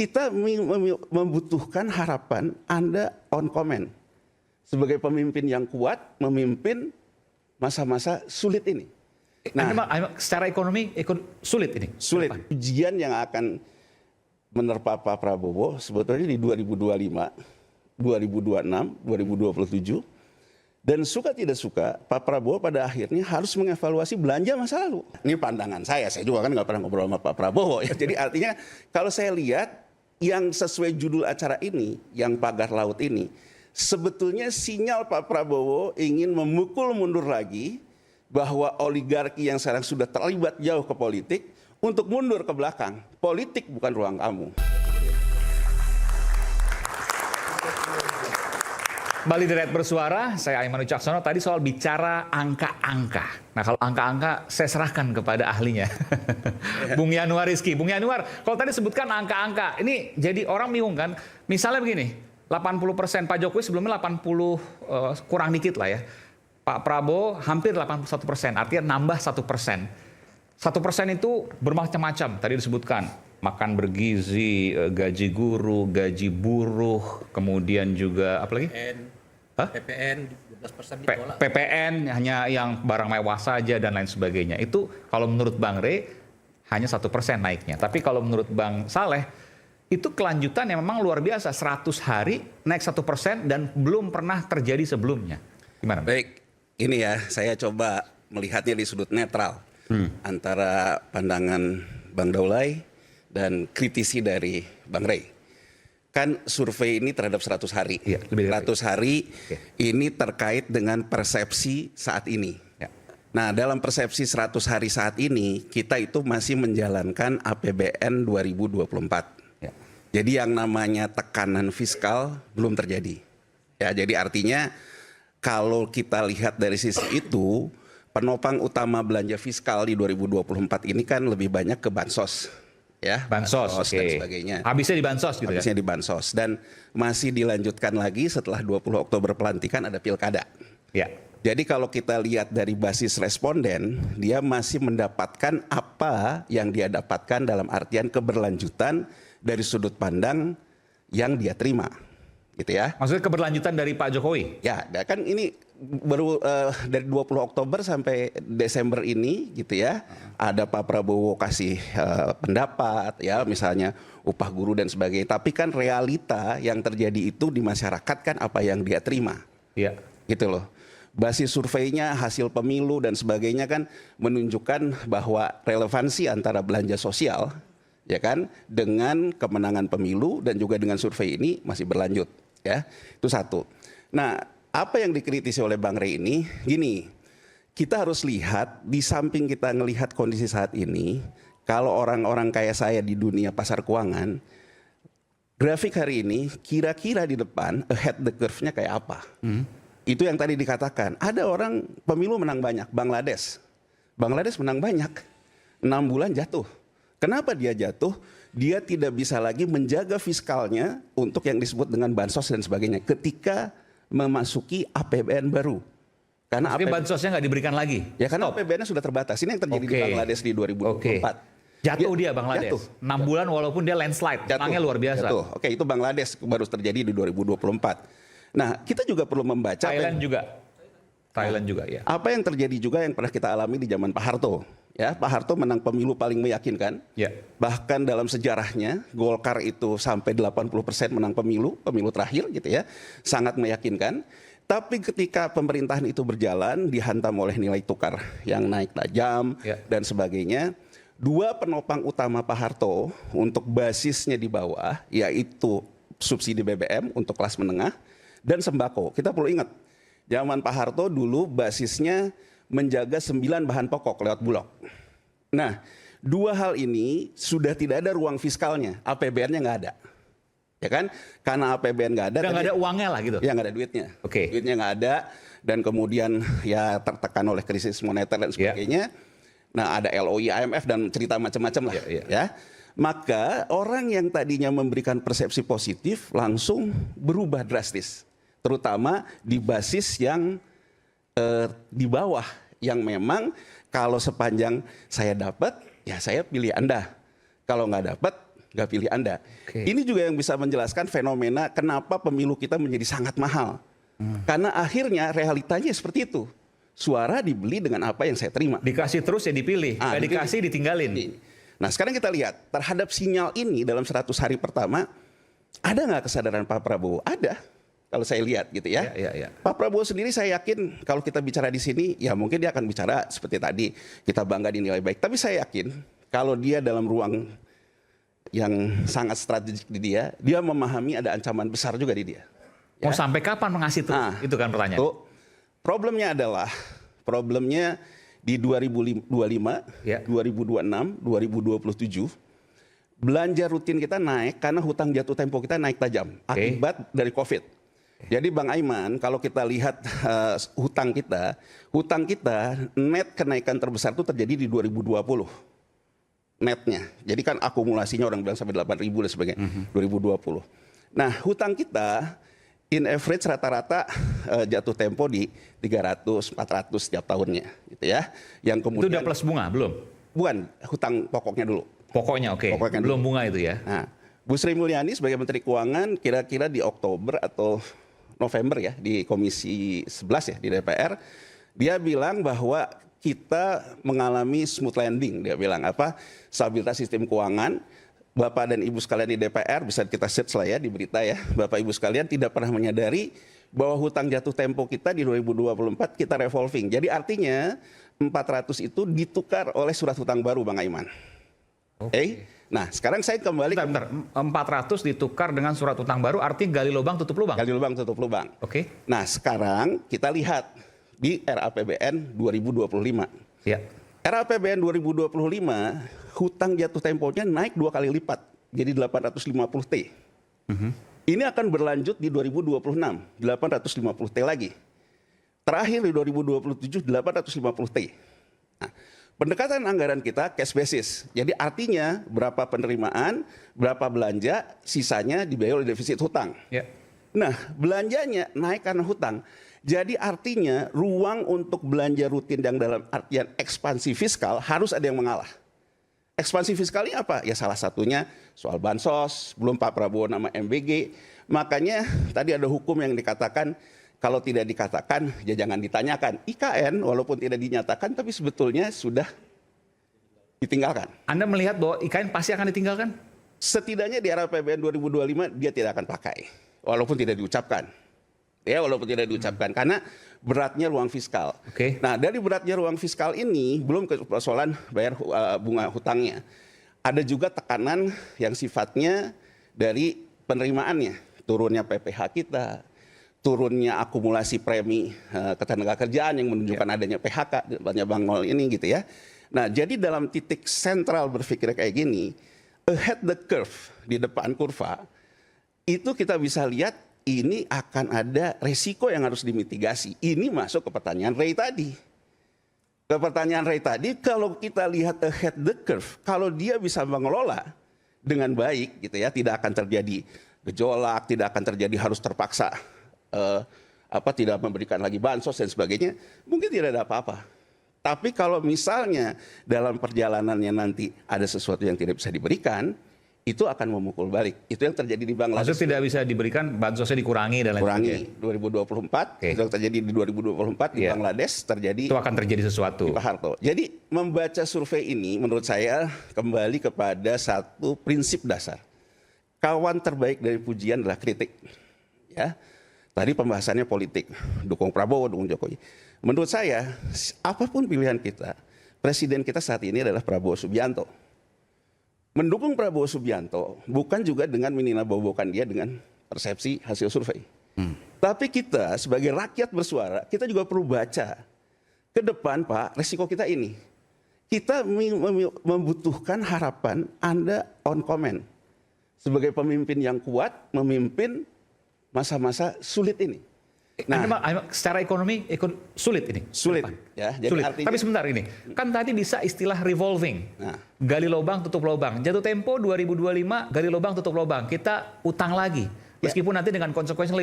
kita membutuhkan harapan Anda on comment sebagai pemimpin yang kuat memimpin masa-masa sulit ini. Nah, secara ekonomi sulit ini. Sulit. Ujian yang akan menerpa Pak Prabowo sebetulnya di 2025, 2026, 2027. Dan suka tidak suka, Pak Prabowo pada akhirnya harus mengevaluasi belanja masa lalu. Ini pandangan saya juga kan nggak pernah ngobrol sama Pak Prabowo. Ya. Jadi artinya kalau saya lihat yang sesuai judul acara ini, yang pagar laut ini, sebetulnya sinyal Pak Prabowo ingin memukul mundur lagi bahwa oligarki yang sekarang sudah terlibat jauh ke politik untuk mundur ke belakang. Politik bukan ruang kamu. Kembali di Rakyat Bersuara, saya Aiman Wicaksono. Tadi soal bicara angka-angka. Nah, kalau angka-angka saya serahkan kepada ahlinya. Bung Yanuar Rizky. Bung Yanuar, kalau tadi sebutkan angka-angka, ini jadi orang bingung kan? Misalnya begini, 80% Pak Jokowi sebelumnya 80 kurang dikit lah ya. Pak Prabowo hampir 81%, artinya nambah 1%. 1% itu bermacam-macam, tadi disebutkan. Makan bergizi, gaji guru, gaji buruh, kemudian juga apa lagi? PPN 12% ditolak. PPN hanya yang barang mewah saja dan lain sebagainya. Itu kalau menurut Bang Rey hanya 1% naiknya. Tapi kalau menurut Bang Saleh itu kelanjutan yang memang luar biasa. 100 hari naik 1% dan belum pernah terjadi sebelumnya. Gimana? Baik, ini ya saya coba melihatnya di sudut netral antara pandangan Bang Daulay dan kritisi dari Bang Rey. Kan survei ini terhadap 100 hari. Ya, 100 hari ini terkait dengan persepsi saat ini. Ya. Nah, dalam persepsi 100 hari saat ini, kita itu masih menjalankan APBN 2024. Ya. Jadi yang namanya tekanan fiskal belum terjadi. Ya, jadi artinya kalau kita lihat dari sisi itu, penopang utama belanja fiskal di 2024 ini kan lebih banyak ke bansos. Ya, bansos dan sebagainya. Habisnya di bansos gitu. Habisnya di bansos dan masih dilanjutkan lagi setelah 20 Oktober pelantikan ada pilkada. Ya. Jadi kalau kita lihat dari basis responden, dia masih mendapatkan apa yang dia dapatkan dalam artian keberlanjutan dari sudut pandang yang dia terima. Gitu ya. Maksudnya keberlanjutan dari Pak Jokowi? Ya, kan ini baru dari 20 Oktober sampai Desember ini gitu ya. Ada Pak Prabowo kasih pendapat ya, misalnya upah guru dan sebagainya. Tapi kan realita yang terjadi itu di masyarakat kan apa yang dia terima. Iya. Gitu loh. Basis surveinya, hasil pemilu dan sebagainya kan menunjukkan bahwa relevansi antara belanja sosial ya kan dengan kemenangan pemilu dan juga dengan survei ini masih berlanjut ya. Itu satu. Nah, apa yang dikritisi oleh Bang Rey ini, gini, kita harus lihat di samping kita ngelihat kondisi saat ini, kalau orang-orang kayak saya di dunia pasar keuangan, grafik hari ini kira-kira di depan ahead the curve-nya kayak apa? Itu yang tadi dikatakan, ada orang pemilu menang banyak, Bangladesh menang banyak, 6 bulan jatuh. Kenapa dia jatuh? Dia tidak bisa lagi menjaga fiskalnya untuk yang disebut dengan bansos dan sebagainya ketika memasuki APBN baru. Karena bansosnya nggak diberikan lagi? Ya karena APBN-nya sudah terbatas. Ini yang terjadi di Bangladesh di 2024. Jatuh dia Bangladesh? Jatuh. 6 bulan walaupun dia landslide, menangnya luar biasa. Jatuh. Oke, itu Bangladesh baru terjadi di 2024. Nah, kita juga perlu membaca. Thailand juga ya. Apa yang terjadi juga yang pernah kita alami di zaman Pak Harto. Ya, Pak Harto menang pemilu paling meyakinkan. Ya. Bahkan dalam sejarahnya Golkar itu sampai 80% menang pemilu terakhir gitu ya. Sangat meyakinkan. Tapi ketika pemerintahan itu berjalan dihantam oleh nilai tukar yang naik tajam dan sebagainya. Dua penopang utama Pak Harto untuk basisnya di bawah yaitu subsidi BBM untuk kelas menengah dan sembako. Kita perlu ingat, zaman Pak Harto dulu basisnya menjaga 9 bahan pokok lewat Bulog. Nah, dua hal ini sudah tidak ada ruang fiskalnya, APBN-nya nggak ada. Ya kan? Karena APBN nggak ada. Nggak ada uangnya lah gitu? Ya nggak ada duitnya. Duitnya nggak ada dan kemudian ya tertekan oleh krisis moneter dan sebagainya. Nah ada LOI, IMF dan cerita macam-macam lah. Ya. Maka orang yang tadinya memberikan persepsi positif langsung berubah drastis. Terutama di basis yang di bawah yang memang kalau sepanjang saya dapat ya saya pilih Anda, kalau nggak dapat nggak pilih Anda. Oke. Ini juga yang bisa menjelaskan fenomena kenapa pemilu kita menjadi sangat mahal. Karena akhirnya realitanya seperti itu. Suara dibeli dengan apa yang saya terima. Dikasih terus ya dipilih, nggak dipilih. dikasih ditinggalin. Nah sekarang kita lihat terhadap sinyal ini dalam 100 hari pertama, ada nggak kesadaran Pak Prabowo? Ada, kalau saya lihat gitu ya. Ya. Pak Prabowo sendiri saya yakin kalau kita bicara di sini, ya mungkin dia akan bicara seperti tadi, kita bangga dinilai baik. Tapi saya yakin kalau dia dalam ruang yang sangat strategik di dia memahami ada ancaman besar juga di dia. Mau sampai kapan mengasih terus? Itu kan pertanyaan. Tuh, problemnya di 2025, Ya. 2026, 2027, belanja rutin kita naik karena hutang jatuh tempo kita naik tajam akibat dari COVID. Jadi Bang Aiman, kalau kita lihat hutang kita net kenaikan terbesar itu terjadi di 2020. Netnya. Jadi kan akumulasinya orang bilang sampai 8.000 dan sebagainya. 2020. Nah, hutang kita in average rata-rata jatuh tempo di 300, 400 setiap tahunnya, gitu ya. Yang kemudian Itu udah plus bunga belum? bukan hutang pokoknya dulu. Pokoknya oke. Pokoknya Belum dulu. bunga itu ya. Nah, Bu Sri Mulyani sebagai Menteri Keuangan kira-kira di Oktober atau November ya di Komisi 11 ya di DPR, dia bilang bahwa kita mengalami smooth landing. Dia bilang apa? Stabilitas sistem keuangan. Bapak dan Ibu sekalian di DPR, bisa kita search lah ya di berita ya. Bapak Ibu sekalian tidak pernah menyadari bahwa hutang jatuh tempo kita di 2024 kita revolving. Jadi artinya 400 itu ditukar oleh surat hutang baru Bang Aiman. Oke. Nah sekarang saya kembali Bentar. 400 ditukar dengan surat utang baru artinya gali lubang tutup lubang. gali lubang tutup lubang. Oke. Nah sekarang kita lihat di RAPBN 2025. Ya. RAPBN 2025 hutang jatuh temponya naik 2 kali lipat jadi 850 T. Ini akan berlanjut di 2026 850 T lagi. Terakhir di 2027 850 T. Nah, pendekatan anggaran kita cash basis. Jadi artinya berapa penerimaan, berapa belanja, sisanya dibayar oleh defisit hutang. Ya. Nah, belanjanya naik karena hutang. Jadi artinya ruang untuk belanja rutin yang dalam artian ekspansi fiskal harus ada yang mengalah. Ekspansi fiskal ini apa? Ya salah satunya soal bansos, belum Pak Prabowo nama MBG. Makanya tadi ada hukum yang dikatakan kalau tidak dikatakan ya jangan ditanyakan. IKN walaupun tidak dinyatakan tapi sebetulnya sudah ditinggalkan. Anda melihat bahwa IKN pasti akan ditinggalkan? Setidaknya di era APBN 2025 dia tidak akan pakai walaupun tidak diucapkan. Ya walaupun tidak diucapkan karena beratnya ruang fiskal. Oke. Nah dari beratnya ruang fiskal ini belum ke persoalan bayar bunga hutangnya. Ada juga tekanan yang sifatnya dari penerimaannya. Turunnya PPh kita, turunnya akumulasi premi ketenagakerjaan yang menunjukkan adanya PHK banyak bank nol ini gitu ya. Nah jadi dalam titik sentral berpikir kayak gini, ahead the curve di depan kurva itu kita bisa lihat ini akan ada resiko yang harus dimitigasi. Ini masuk ke pertanyaan Ray tadi. Ke pertanyaan Ray tadi, kalau kita lihat ahead the curve, kalau dia bisa mengelola dengan baik, gitu ya, tidak akan terjadi gejolak, tidak akan terjadi harus terpaksa tidak memberikan lagi bansos dan sebagainya, mungkin tidak ada apa-apa. Tapi kalau misalnya dalam perjalanannya nanti ada sesuatu yang tidak bisa diberikan, itu akan memukul balik. Itu yang terjadi di Bangladesh. Maksudnya tidak bisa diberikan, bansosnya dikurangi dan lain sebagainya. Kurangi 2024, itu yang terjadi di 2024 di Bangladesh terjadi. Itu akan terjadi sesuatu. Di Pak Harto. Jadi membaca survei ini menurut saya kembali kepada satu prinsip dasar. Kawan terbaik dari pujian adalah kritik. Ya. Tadi pembahasannya politik, dukung Prabowo, dukung Jokowi. Menurut saya, apapun pilihan kita, presiden kita saat ini adalah Prabowo Subianto. Mendukung Prabowo Subianto bukan juga dengan meninabobokan dia dengan persepsi hasil survei. Tapi kita sebagai rakyat bersuara, kita juga perlu baca ke depan Pak, resiko kita ini. Kita membutuhkan harapan Anda on comment. Sebagai pemimpin yang kuat, memimpin masa-masa sulit ini. Nah, secara ekonomi sulit ini. Sulit. Ya, jadi sulit. artinya, tapi sebentar ini, kan tadi bisa istilah revolving. Gali lubang, tutup lubang. Jatuh tempo 2025, gali lubang, tutup lubang. Kita utang lagi. Meskipun nanti dengan konsekuensi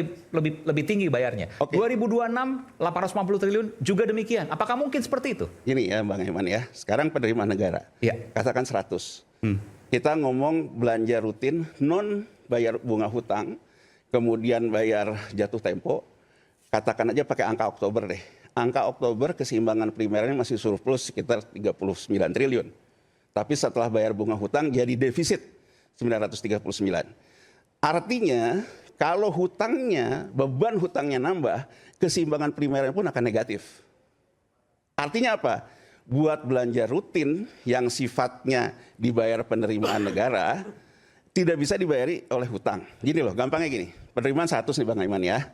lebih tinggi bayarnya. 2026, 850 triliun juga demikian. Apakah mungkin seperti itu? Ini ya Bang Iman ya, sekarang penerimaan negara. Katakan 100. Kita ngomong belanja rutin, non bayar bunga hutang, kemudian bayar jatuh tempo, katakan aja pakai angka Oktober deh. Angka Oktober keseimbangan primernya masih surplus sekitar 39 triliun. Tapi setelah bayar bunga hutang jadi defisit 939. Artinya kalau hutangnya, beban hutangnya nambah, keseimbangan primernya pun akan negatif. Artinya apa? Buat belanja rutin yang sifatnya dibayar penerimaan negara, tidak bisa dibayari oleh hutang. Gini loh, gampangnya gini. Penerimaan 100 nih Bang Aiman ya.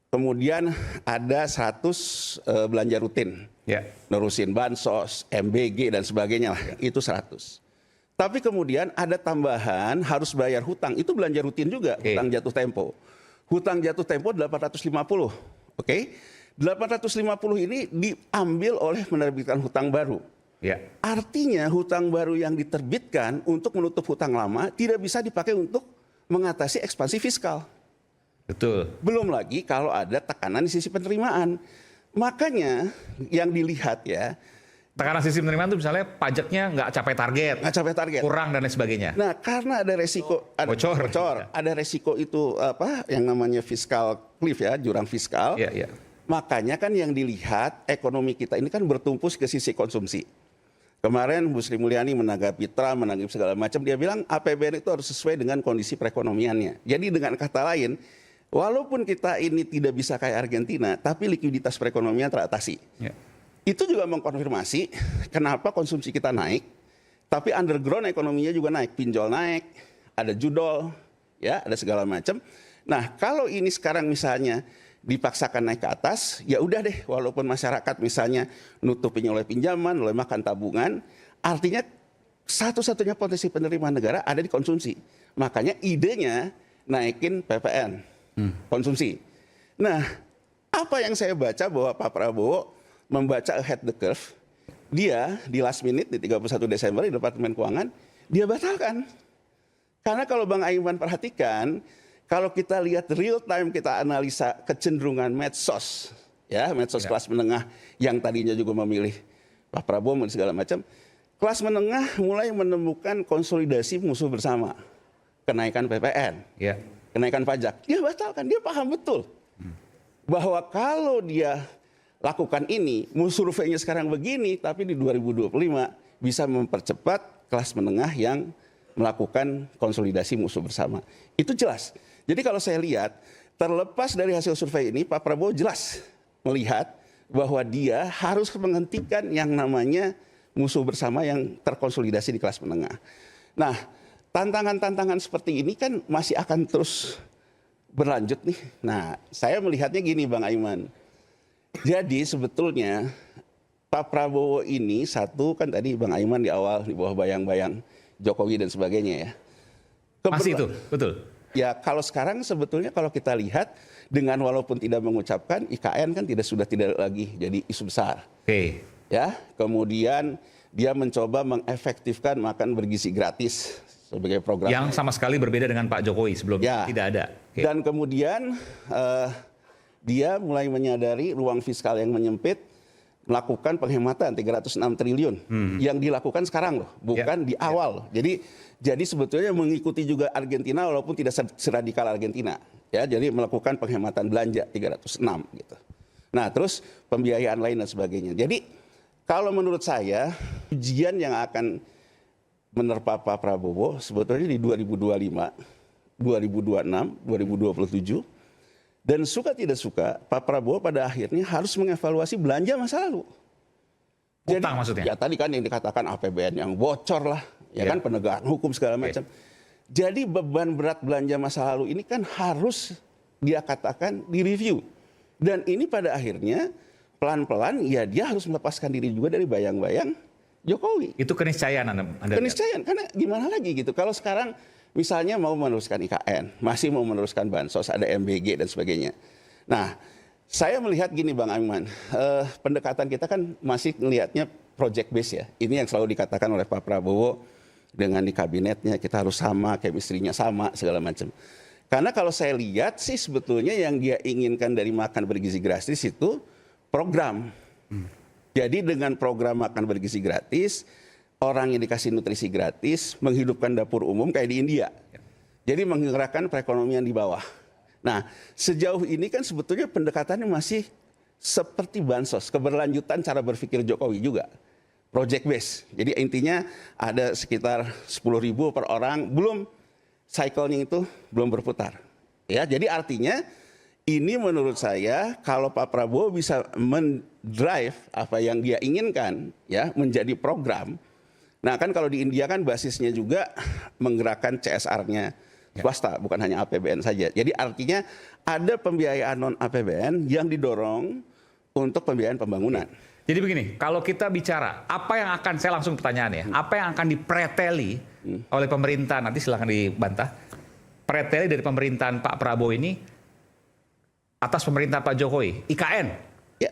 Kemudian ada 100 belanja rutin. Ya. Nerusin bansos, MBG dan sebagainya lah. Itu 100. Tapi kemudian ada tambahan harus bayar hutang. Itu belanja rutin juga, hutang jatuh tempo. Hutang jatuh tempo 850. Oke? 850 ini diambil oleh menerbitkan hutang baru. Ya. Artinya hutang baru yang diterbitkan untuk menutup hutang lama tidak bisa dipakai untuk mengatasi ekspansi fiskal. Betul. Belum lagi kalau ada tekanan di sisi penerimaan. Makanya yang dilihat ya, Tekanan sisi penerimaan itu misalnya pajaknya nggak capai target, kurang dan lain sebagainya. Nah, karena ada resiko, Bocor. ada resiko itu apa yang namanya fiskal cliff ya, jurang fiskal. Iya, iya. Makanya kan yang dilihat ekonomi kita ini kan bertumpu ke sisi konsumsi. Kemarin Bu Sri Mulyani menanggapi Trump, menanggapi segala macam, dia bilang APBN itu harus sesuai dengan kondisi perekonomiannya. Jadi dengan kata lain, walaupun kita ini tidak bisa kayak Argentina, tapi likuiditas perekonomian teratasi. Ya. Itu juga mengkonfirmasi kenapa konsumsi kita naik, tapi underground ekonominya juga naik, pinjol naik, ada judol, ya, ada segala macam. Nah, kalau ini sekarang misalnya dipaksakan naik ke atas, ya udah deh, walaupun masyarakat misalnya nutupinnya oleh pinjaman, oleh makan tabungan, artinya satu-satunya potensi penerimaan negara ada di konsumsi. Makanya idenya naikin PPN, konsumsi. Nah, apa yang saya baca bahwa Pak Prabowo membaca ahead the curve, dia di last minute di 31 Desember di Departemen Keuangan, dia batalkan. Karena kalau Bang Aiman perhatikan, kalau kita lihat real time, kita analisa kecenderungan medsos, ya medsos kelas menengah yang tadinya juga memilih Pak Prabowo dan segala macam, kelas menengah mulai menemukan konsolidasi musuh bersama, kenaikan PPN, kenaikan pajak, dia batalkan, dia paham betul bahwa kalau dia lakukan ini, surveinya sekarang begini, tapi di 2025 bisa mempercepat kelas menengah yang melakukan konsolidasi musuh bersama. Itu jelas. Jadi kalau saya lihat, terlepas dari hasil survei ini, Pak Prabowo jelas melihat bahwa dia harus menghentikan yang namanya musuh bersama yang terkonsolidasi di kelas menengah. Nah, tantangan-tantangan seperti ini kan masih akan terus berlanjut nih. Nah, saya melihatnya gini Bang Aiman. Jadi sebetulnya Pak Prabowo ini satu kan tadi Bang Aiman di awal di bawah bayang-bayang Jokowi dan sebagainya ya. Masih itu, betul. Ya kalau sekarang sebetulnya kalau kita lihat dengan walaupun tidak mengucapkan IKN kan sudah tidak lagi jadi isu besar. Ya, kemudian dia mencoba mengefektifkan makan bergizi gratis sebagai program yang sama sekali berbeda dengan Pak Jokowi sebelumnya, tidak ada. Dan kemudian dia mulai menyadari ruang fiskal yang menyempit, melakukan penghematan 306 triliun yang dilakukan sekarang loh, bukan di awal. Jadi sebetulnya mengikuti juga Argentina walaupun tidak seradikal Argentina. Ya, jadi melakukan penghematan belanja 306 gitu. Nah, terus pembiayaan lain dan sebagainya. Jadi kalau menurut saya ujian yang akan menerpa Pak Prabowo sebetulnya di 2025, 2026, 2027. Dan suka tidak suka, Pak Prabowo pada akhirnya harus mengevaluasi belanja masa lalu. Utang maksudnya? Ya tadi kan yang dikatakan APBN yang bocor lah, ya kan penegakan hukum segala macam. Jadi beban berat belanja masa lalu ini kan harus dia katakan direview. Dan ini pada akhirnya pelan-pelan ya dia harus melepaskan diri juga dari bayang-bayang Jokowi. Itu keniscayaan Anda keniscayaan, karena gimana lagi gitu. Kalau sekarang misalnya mau meneruskan IKN, masih mau meneruskan bansos, ada MBG dan sebagainya. Nah, saya melihat gini Bang Aiman, pendekatan kita kan masih melihatnya project base ya. Ini yang selalu dikatakan oleh Pak Prabowo dengan di kabinetnya kita harus sama, chemistry-nya sama, segala macam. Karena kalau saya lihat sih sebetulnya yang dia inginkan dari makan bergizi gratis itu program. Jadi dengan program makan bergizi gratis, orang yang dikasih nutrisi gratis, menghidupkan dapur umum kayak di India. Jadi menggerakkan perekonomian di bawah. Nah, sejauh ini kan sebetulnya pendekatannya masih seperti bansos, keberlanjutan cara berpikir Jokowi juga. Project base. Jadi intinya ada sekitar 10.000 per orang, belum cycle-nya itu belum berputar. Ya, jadi artinya ini menurut saya kalau Pak Prabowo bisa mendrive apa yang dia inginkan ya menjadi program. Nah, kan kalau di India kan basisnya juga menggerakkan CSR-nya swasta, bukan hanya APBN saja. Jadi artinya ada pembiayaan non APBN yang didorong untuk pembiayaan pembangunan. Jadi begini, kalau kita bicara apa yang akan, saya langsung pertanyaan ya, apa yang akan dipreteli oleh pemerintah, nanti silahkan dibantah, preteli dari pemerintahan Pak Prabowo ini atas pemerintahan Pak Jokowi, IKN, Ya.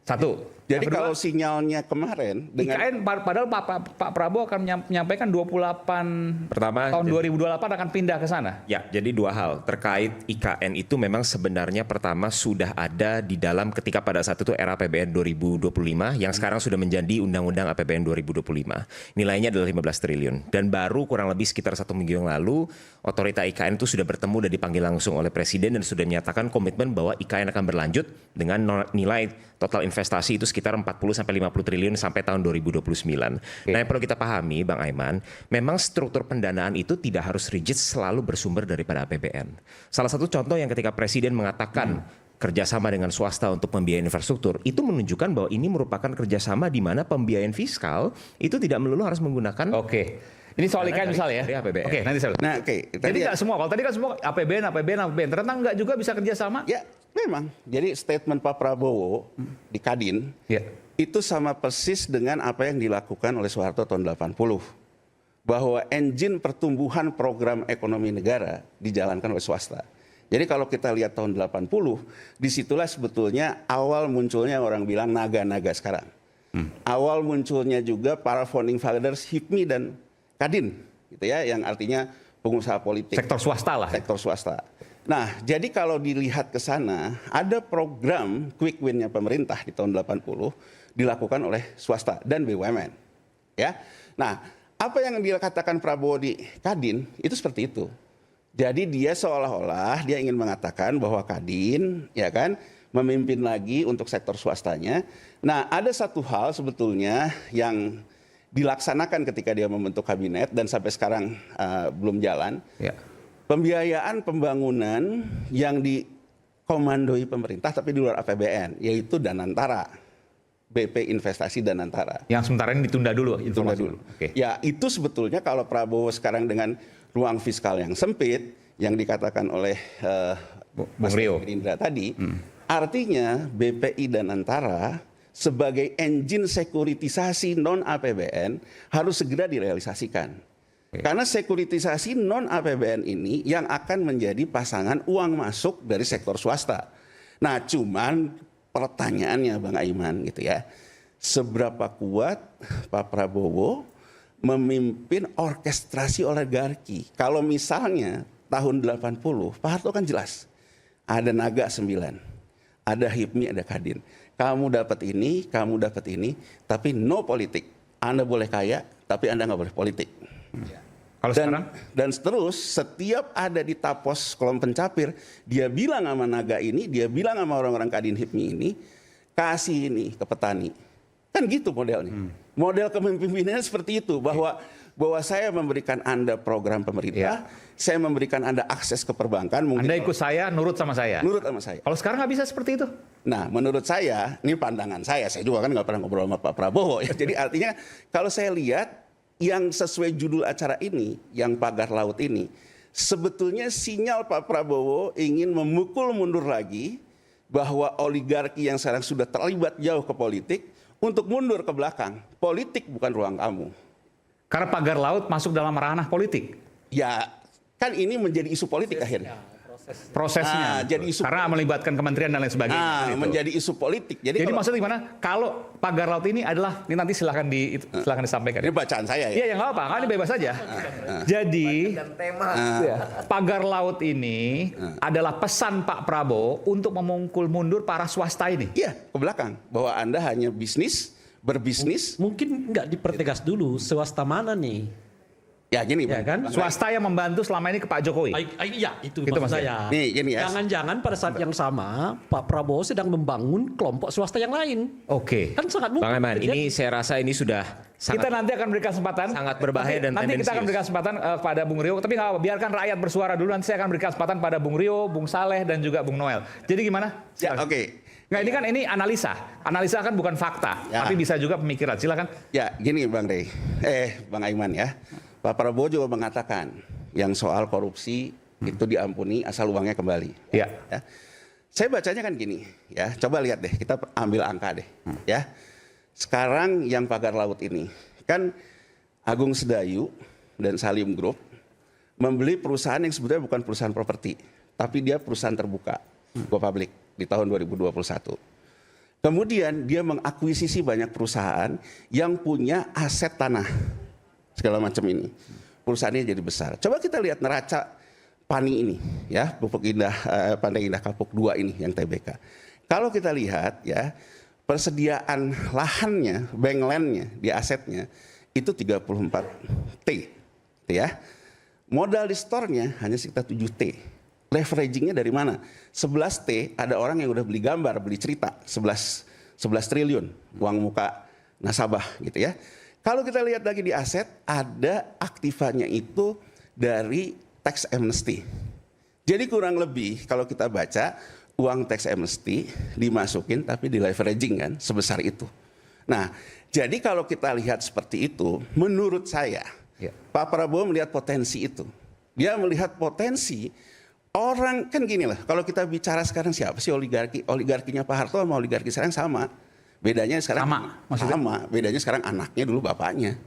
satu. Jadi Yang kedua, kalau sinyalnya kemarin dengan IKN padahal Pak Prabowo akan menyampaikan 28 Pertama, tahun 2028 akan pindah ke sana. ya, jadi dua hal terkait IKN itu memang sebenarnya pertama sudah ada di dalam ketika pada saat itu era APBN 2025 yang sekarang sudah menjadi Undang-Undang APBN 2025. Nilainya adalah 15 triliun dan baru kurang lebih sekitar 1 minggu yang lalu otorita IKN itu sudah bertemu dan dipanggil langsung oleh Presiden dan sudah menyatakan komitmen bahwa IKN akan berlanjut dengan nilai total investasi itu sekitar 40 sampai 50 triliun sampai tahun 2029. Nah, yang perlu kita pahami Bang Aiman, memang struktur pendanaan itu tidak harus rigid selalu bersumber daripada APBN. Salah satu contoh yang ketika Presiden mengatakan kerjasama dengan swasta untuk pembiayaan infrastruktur, itu menunjukkan bahwa ini merupakan kerjasama di mana pembiayaan fiskal itu tidak melulu harus menggunakan Oke. Ini soal IKN misalnya dari ya. APBN. Oke, nanti saya. Nah, oke. Jadi nggak semua. Kalau tadi kan semua APBN. Ternyata nggak juga bisa kerjasama. Ya, memang. Jadi statement Pak Prabowo di Kadin Ya. itu sama persis dengan apa yang dilakukan oleh Soeharto tahun 80. Bahwa engine pertumbuhan program ekonomi negara dijalankan oleh swasta. Jadi kalau kita lihat tahun 80, disitulah sebetulnya awal munculnya orang bilang naga-naga sekarang. Awal munculnya juga para founding fathers HIPMI dan Kadin, gitu ya, yang artinya pengusaha politik. Sektor swasta lah. Sektor swasta. Nah, jadi kalau dilihat ke sana, ada program quick win-nya pemerintah di tahun 80 dilakukan oleh swasta dan BUMN. Ya. Nah, apa yang dikatakan Prabowo di Kadin itu seperti itu. Jadi dia seolah-olah dia ingin mengatakan bahwa Kadin ya kan memimpin lagi untuk sektor swastanya. Nah, ada satu hal sebetulnya yang dilaksanakan ketika dia membentuk kabinet dan sampai sekarang belum jalan. Ya. Pembiayaan pembangunan yang dikomandoi pemerintah tapi di luar APBN, yaitu Danantara, BP Investasi Danantara. Yang sementara ini ditunda dulu. Ditunda dulu. Oke. Ya, itu sebetulnya kalau Prabowo sekarang dengan ruang fiskal yang sempit yang dikatakan oleh Bung Rio Gerindra tadi, artinya BPI Danantara sebagai engine sekuritisasi non APBN harus segera direalisasikan. Karena sekuritisasi non APBN ini yang akan menjadi pasangan uang masuk dari sektor swasta. Nah, cuman pertanyaannya Bang Aiman gitu ya. Seberapa kuat Pak Prabowo memimpin orkestrasi oligarki? Kalau misalnya tahun 80, Pak Harto kan jelas. Ada Naga 9, ada HIPMI, ada Kadin. Kamu dapat ini, tapi no politik. Anda boleh kaya, tapi Anda nggak boleh politik. Kalau sekarang? Dan terus setiap ada di tapos kolom pencapir, dia bilang sama Naga ini, dia bilang sama orang-orang Kadin HIPMI ini, kasih ini ke petani. Kan gitu modelnya. Model kepemimpinannya seperti itu, bahwa saya memberikan Anda program pemerintah, saya memberikan Anda akses ke perbankan. Mungkin Anda ikut saya, nurut sama saya. Nurut sama saya. Kalau sekarang nggak bisa seperti itu. Nah, menurut saya, ini pandangan saya juga kan nggak pernah ngobrol sama Pak Prabowo ya. Jadi artinya kalau saya lihat yang sesuai judul acara ini, yang pagar laut ini, sebetulnya sinyal Pak Prabowo ingin memukul mundur lagi bahwa oligarki yang sekarang sudah terlibat jauh ke politik untuk mundur ke belakang. Politik bukan ruang kamu. Karena pagar laut masuk dalam ranah politik. Ya, kan ini menjadi isu politik akhirnya. Prosesnya. Jadi isu karena melibatkan kementerian dan lain sebagainya. Gitu. Menjadi isu politik. Jadi maksudnya gimana? Kalau pagar laut ini adalah, ini nanti silahkan disampaikan. Ini bacaan saya ya. Iya, yang nggak apa, kan ini bebas saja. Jadi pagar laut ini adalah pesan Pak Prabowo untuk memukul mundur para swasta ini. Iya, ke belakang. Bahwa Anda hanya bisnis, berbisnis. Mungkin nggak dipertegas dulu swasta mana nih? Ya gini Ya kan? Bang. Swasta yang membantu selama ini ke Pak Jokowi. Iya, itu Itu maksud maksudnya. saya. Nih, gini ya. Jangan-jangan pada saat yang sama Pak Prabowo sedang membangun kelompok swasta yang lain. Oke. Kan sangat mungkin. Bang Aiman, terjadi. ini saya rasa ini sudah Kita sangat nanti akan berikan kesempatan. sangat berbahaya dan Nanti kita akan tendensius. berikan kesempatan kepada Bung Rio. Tapi nggak apa, biarkan rakyat bersuara dulu. Nanti saya akan berikan kesempatan pada Bung Rio, Bung Saleh, dan juga Bung Noel. Jadi gimana? Ya, oke. Nggak, ini kan ini analisa. Analisa kan bukan fakta, Ya. tapi bisa juga pemikiran. Silakan. Ya, gini Bang Rey. Bang Aiman ya. Pak Prabowo juga mengatakan yang soal korupsi itu diampuni asal uangnya kembali. Iya. Ya. Saya bacanya kan gini, ya. Coba lihat deh, kita ambil angka deh, ya. Sekarang yang pagar laut ini kan Agung Sedayu dan Salim Group membeli perusahaan yang sebetulnya bukan perusahaan properti, tapi dia perusahaan terbuka, go public di tahun 2021. Kemudian dia mengakuisisi banyak perusahaan yang punya aset tanah segala macam ini. Perusahaannya jadi besar. Coba kita lihat neraca Pani ini, ya, Pupuk Indah, Pantai Indah Kapuk 2 ini yang TBK. Kalau kita lihat ya, persediaan lahannya, bank land-nya di asetnya itu 34 T, ya. Modal di store-nya hanya sekitar 7 T. Leveraging-nya dari mana? 11 T, ada orang yang udah beli gambar, beli cerita, 11 triliun uang muka nasabah gitu ya. Kalau kita lihat lagi di aset, ada aktivanya itu dari tax amnesty. Jadi kurang lebih kalau kita baca, uang tax amnesty dimasukin tapi di leveraging kan sebesar itu. Nah, jadi kalau kita lihat seperti itu, menurut saya, Ya. Pak Prabowo melihat potensi itu. Dia melihat potensi orang, kan gini lah, kalau kita bicara sekarang siapa sih oligarki? Oligarkinya Pak Harto sama oligarki sekarang sama. Bedanya sekarang Sama, maksudnya? sama. Bedanya sekarang anaknya dulu bapaknya.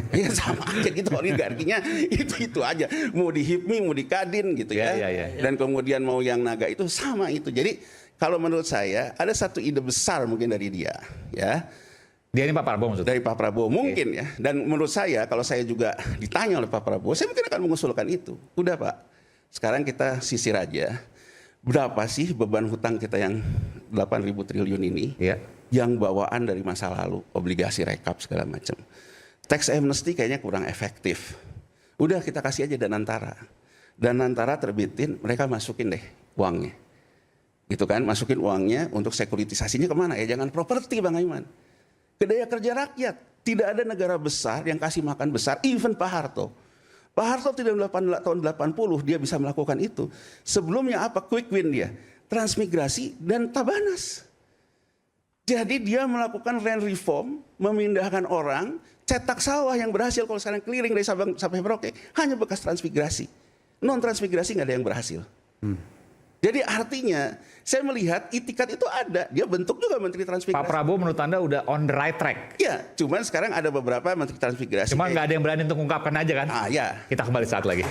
Ya sama aja gitu, oligarkinya itu aja. Mau di HIPMI, mau di Kadin gitu ya. Ya. Dan kemudian mau yang naga itu sama itu. Jadi kalau menurut saya ada satu ide besar mungkin dari dia, ya. Dia ini Pak Prabowo maksudnya. Dari Pak Prabowo mungkin ya. Dan menurut saya kalau saya juga ditanya oleh Pak Prabowo, saya mungkin akan mengusulkan itu. Udah Pak, sekarang kita sisir aja. Berapa sih beban hutang kita yang 8.000 triliun ini? Iya. Yang bawaan dari masa lalu, obligasi rekap segala macam. Tax amnesty kayaknya kurang efektif. Udah kita kasih aja Danantara. Danantara terbitin, mereka masukin deh uangnya. Gitu kan, masukin uangnya untuk sekuritisasinya kemana? Ya jangan properti Bang Aiman. Ke daya kerja rakyat. Tidak ada negara besar yang kasih makan besar, even Pak Harto. Pak Harto tidak tahun 80 dia bisa melakukan itu. Sebelumnya apa? Quick win dia. Transmigrasi dan Tabanas. Jadi dia melakukan land reform, memindahkan orang, cetak sawah yang berhasil kalau sekarang keliling dari Sabang sampai Merauke, hanya bekas transmigrasi. Non-transmigrasi nggak ada yang berhasil. Jadi artinya saya melihat itikat itu ada. Dia bentuk juga Menteri Transmigrasi. Pak Prabowo menurut Anda udah on the right track. Ya, cuman sekarang ada beberapa Menteri Transmigrasi. Cuma nggak ada yang berani untuk ungkapkan aja kan? Ah ya. Kita kembali saat lagi.